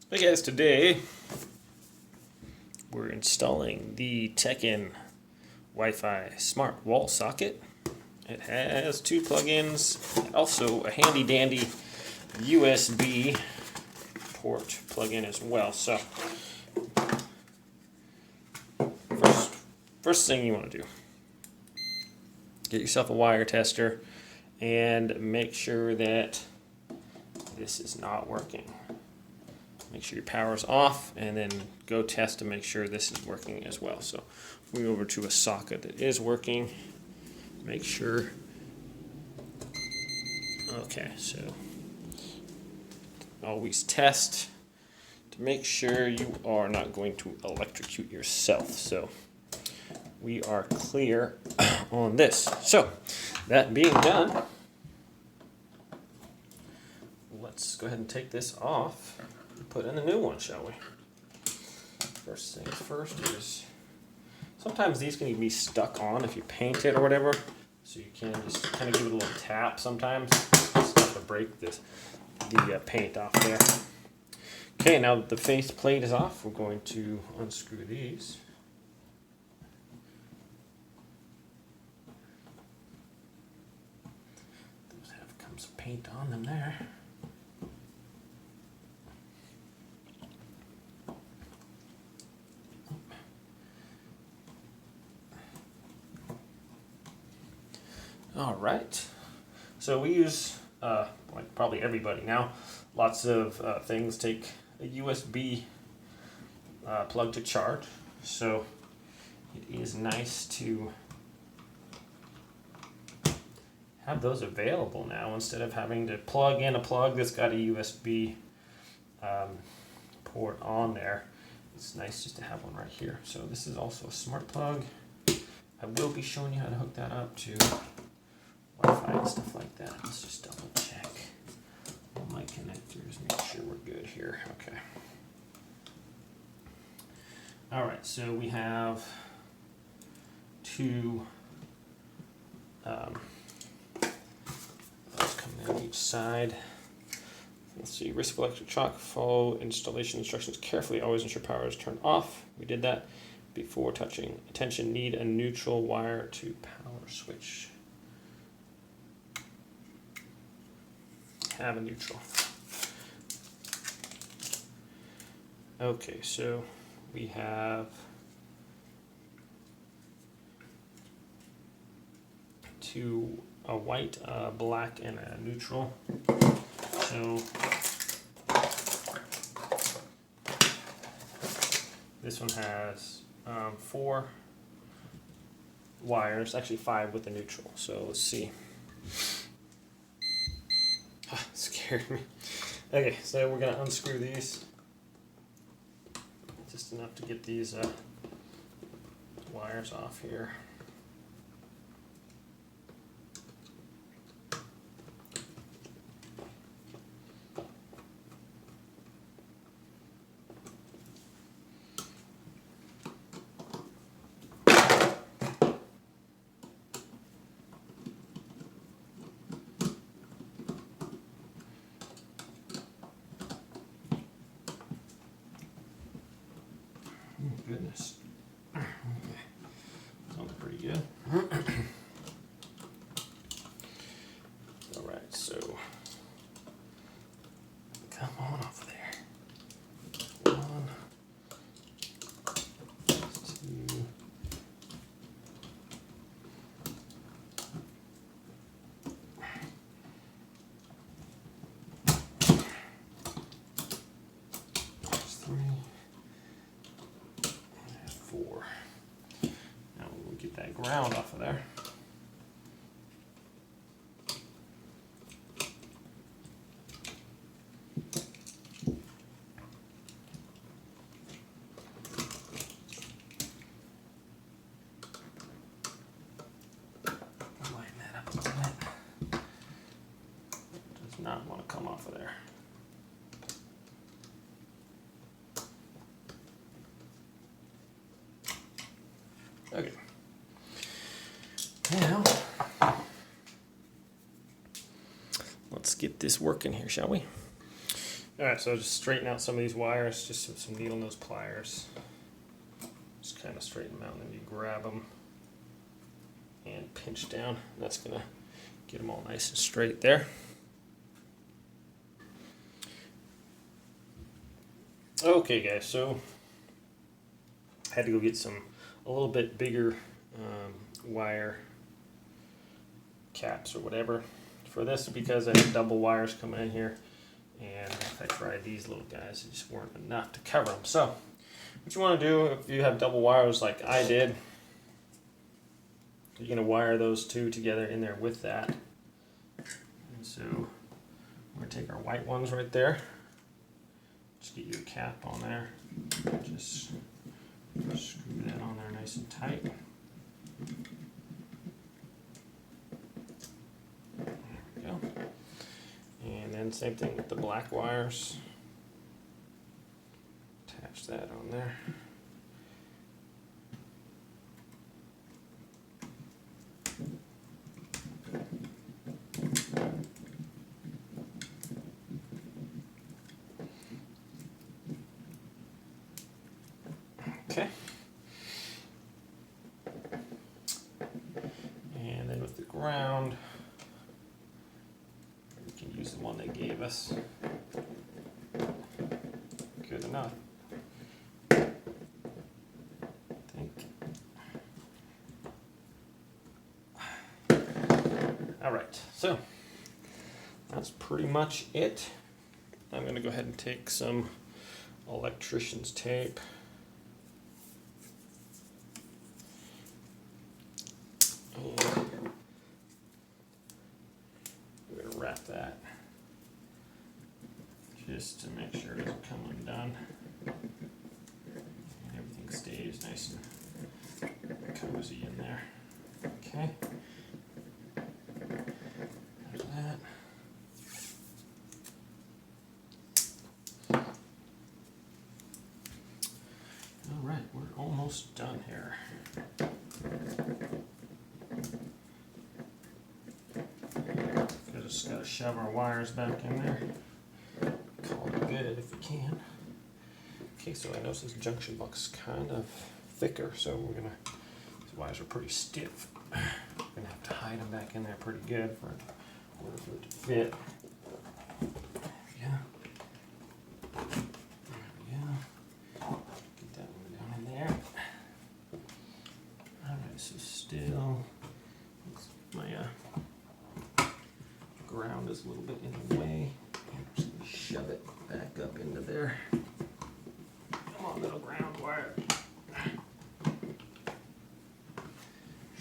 Hey guys, today we're installing the Teckin Wi-Fi smart wall socket. It has two plugins and also a handy dandy USB port plug-in as well. So first thing you want to do, get yourself a wire tester and make sure that this is not working. Make sure your power's off and then go test to make sure this is working as well. So we go over to a socket that is working. Make sure. Okay, so always test to make sure you are not going to electrocute yourself. So we are clear on this. So that being done, let's go ahead and take this off and put in a new one, shall we? First things first is, sometimes these can be stuck on if you paint it or whatever, so you can just kind of give it a little tap sometimes just to break the paint off there. Okay, now that the face plate is off, we're going to unscrew these. Those have some paint on them there. All right, so we use, like probably everybody now, lots of things take a USB plug to charge. So it is nice to have those available now instead of having to plug in a plug that's got a USB port on there. It's nice just to have one right here. So this is also a smart plug. I will be showing you how to hook that up to Wi-Fi and stuff like that. Let's just double check all my connectors, make sure we're good here. Okay. All right, so we have two those coming on each side. Let's see, risk of electric shock, follow installation instructions carefully, always ensure power is turned off. We did that before touching. Attention, need a neutral wire to power switch. Have a neutral. Okay, so we have two, a white, black, and a neutral. So this one has 4 wires, actually 5 with the neutral. So let's see. Scared me. Okay, so we're gonna unscrew these. Just enough to get these wires off here. Goodness. Okay. Sounds pretty good. Alright, so come on off there. 1, 2. There's 3. 4. Now we'll get that ground off of there. Lighten that up a little bit. Does not want to come off of there. Okay. Now, let's get this working here, shall we? Alright, so just straighten out some of these wires, just with some needle nose pliers. Just kind of straighten them out, and then you grab them and pinch down. That's going to get them all nice and straight there. Okay guys, so I had to go get a little bit bigger wire caps or whatever for this, because I had double wires coming in here, and if I tried these little guys, it just weren't enough to cover them. So what you want to do, if you have double wires like I did, you're going to wire those two together in there with that. And so we're going to take our white ones right there. Just get your cap on there. Just screw that on there nice and tight. There we go. And then same thing with the black wires. Attach that on there. Okay. And then with the ground, we can use the one they gave us. Good enough. I think. All right, so that's pretty much it. I'm going to go ahead and take some electrician's tape. We're going to wrap that just to make sure it doesn't come undone and everything stays nice and cozy in there. Okay. There's that. All right, we're almost done here. Just got to shove our wires back in there. Call it good if we can. Okay, so I notice this junction box is kind of thicker, so we're gonna. These wires are pretty stiff. We're gonna have to hide them back in there pretty good for in order for it to fit. Yeah. There we go. Get that one down in there. All right, so still looks like my ground is a little bit in the way. I'm just going to shove it back up into there. Come on, little ground wire.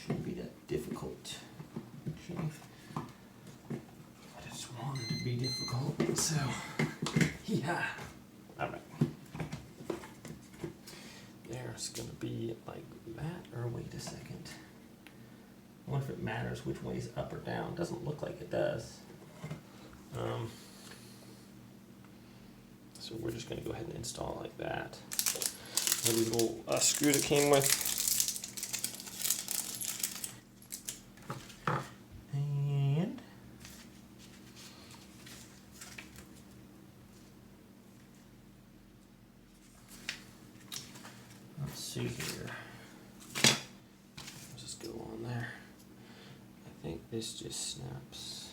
Shouldn't be that difficult. Okay. I just wanted to be difficult, so yeah. All right. There's going to be like that, or wait a second. I wonder if it matters which way is up or down. Doesn't look like it does. So we're just going to go ahead and install like that. Maybe a little screw that came with. And let's see here. Let's just go on there. I think this just snaps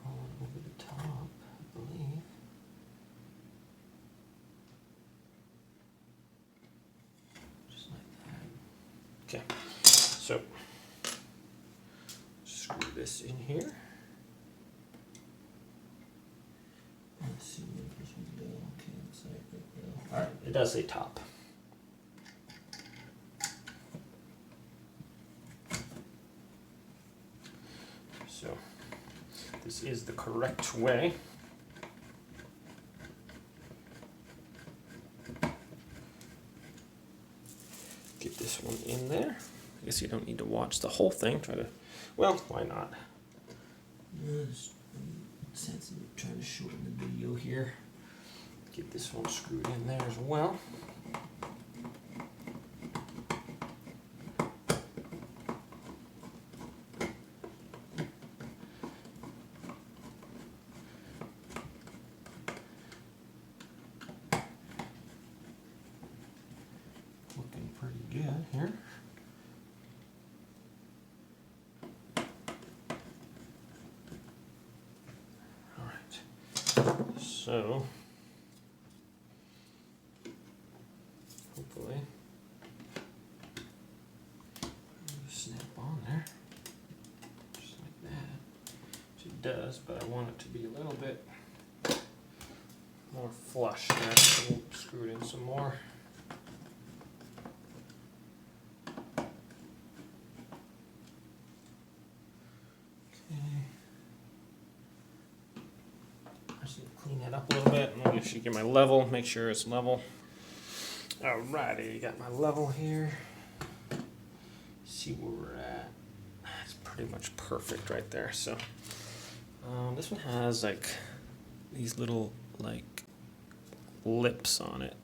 on over the top, I believe. Just like that. Okay, so screw this in here. Let's see if this one go. Okay, looks like it will. Alright, it does say top. So this is the correct way. Get this one in there. I guess you don't need to watch the whole thing. Try to, well, why not? Since I'm trying to shorten the video here, get this one screwed in there as well. here. All right. So hopefully snap on there, just like that. Which it does, but I want it to be a little bit more flush there, so we'll screw it in some more. Clean that up a little bit, and I'm going to get my level, make sure it's level. Alrighty, got my level here. See where we're at. It's pretty much perfect right there. So this one has like these little like lips on it,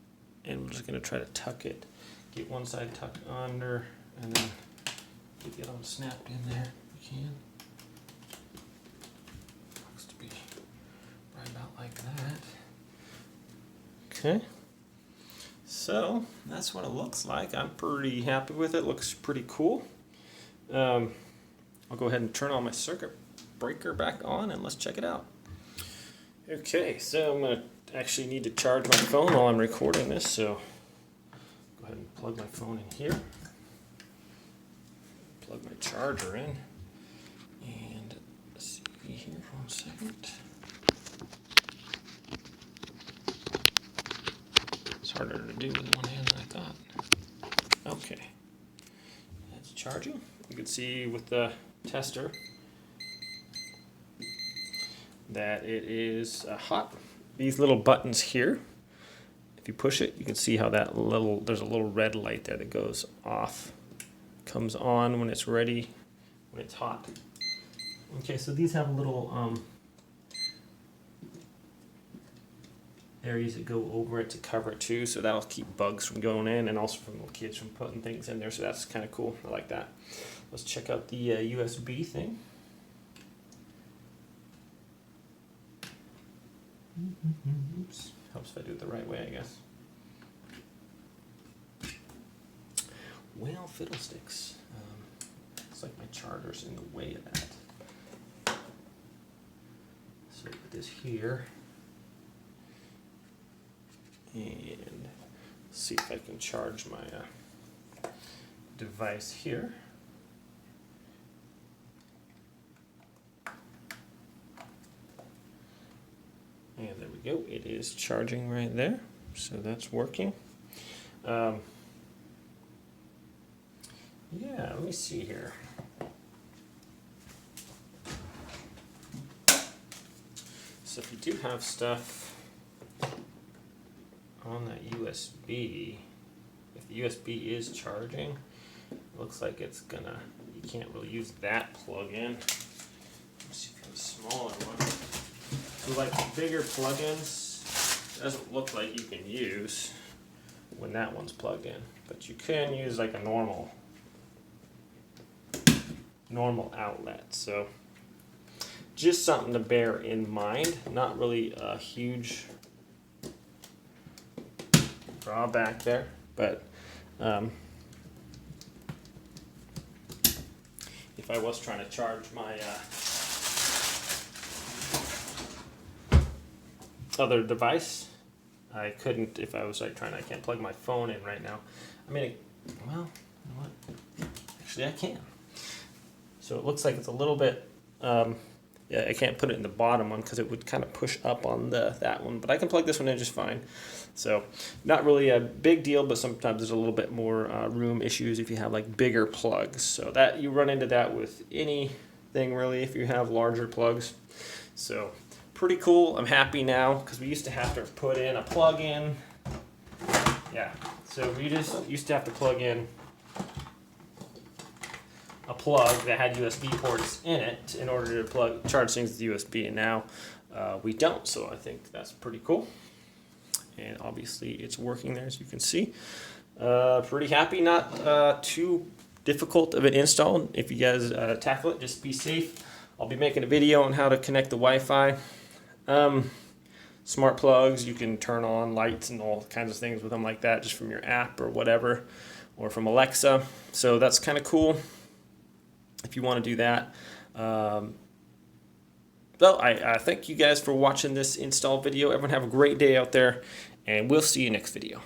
and we're just going to try to tuck it. Get one side tucked under, and then get it all snapped in there if you can. About like that. Okay, so that's what it looks like. I'm pretty happy with it. Looks pretty cool. I'll go ahead and turn on my circuit breaker back on and let's check it out. Okay, so I'm gonna actually need to charge my phone while I'm recording this, so go ahead and plug my phone in here, plug my charger in, and let's see here for 1 second. Harder to do with one hand than I thought. Okay, that's charging. You can see with the tester that it is hot. These little buttons here, if you push it, you can see how that there's a little red light there that goes off, comes on when it's ready, when it's hot. Okay, so these have a little areas that go over it to cover it too, so that'll keep bugs from going in and also from the kids from putting things in there, so that's kind of cool. I like that. Let's check out the USB thing. Oops. Helps if I do it the right way, I guess. Well, fiddlesticks. Looks like my charger's in the way of that. So put this here. And see if I can charge my device here. And there we go. It is charging right there. So that's working. Yeah, let me see here. So if you do have stuff on that USB, if the USB is charging, it looks like it's gonna, you can't really use that plug-in. Let's see if I have a smaller one. So like bigger plug-ins, doesn't look like you can use when that one's plugged in, but you can use like a normal outlet. So just something to bear in mind. Not really a huge drawback there, but if I was trying to charge my other device, I couldn't. If I was like trying, I can't plug my phone in right now. I mean, well, you know what? Actually, I can. So it looks like it's a little bit. Yeah, I can't put it in the bottom one because it would kind of push up on that one, but I can plug this one in just fine. So not really a big deal, but sometimes there's a little bit more room issues if you have like bigger plugs. So that you run into that with anything really if you have larger plugs. So pretty cool. I'm happy now because we used to have to put in a plug in. Yeah, so we just used to have to plug in a plug that had USB ports in it in order to charge things with USB, and now we don't, so I think that's pretty cool. And obviously it's working there, as you can see. Pretty happy, not too difficult of an install. If you guys tackle it, just be safe. I'll be making a video on how to connect the Wi-Fi. Smart plugs, you can turn on lights and all kinds of things with them like that just from your app or whatever. or from Alexa. So that's kind of cool if you want to do that. So I thank you guys for watching this install video. Everyone have a great day out there, and we'll see you next video.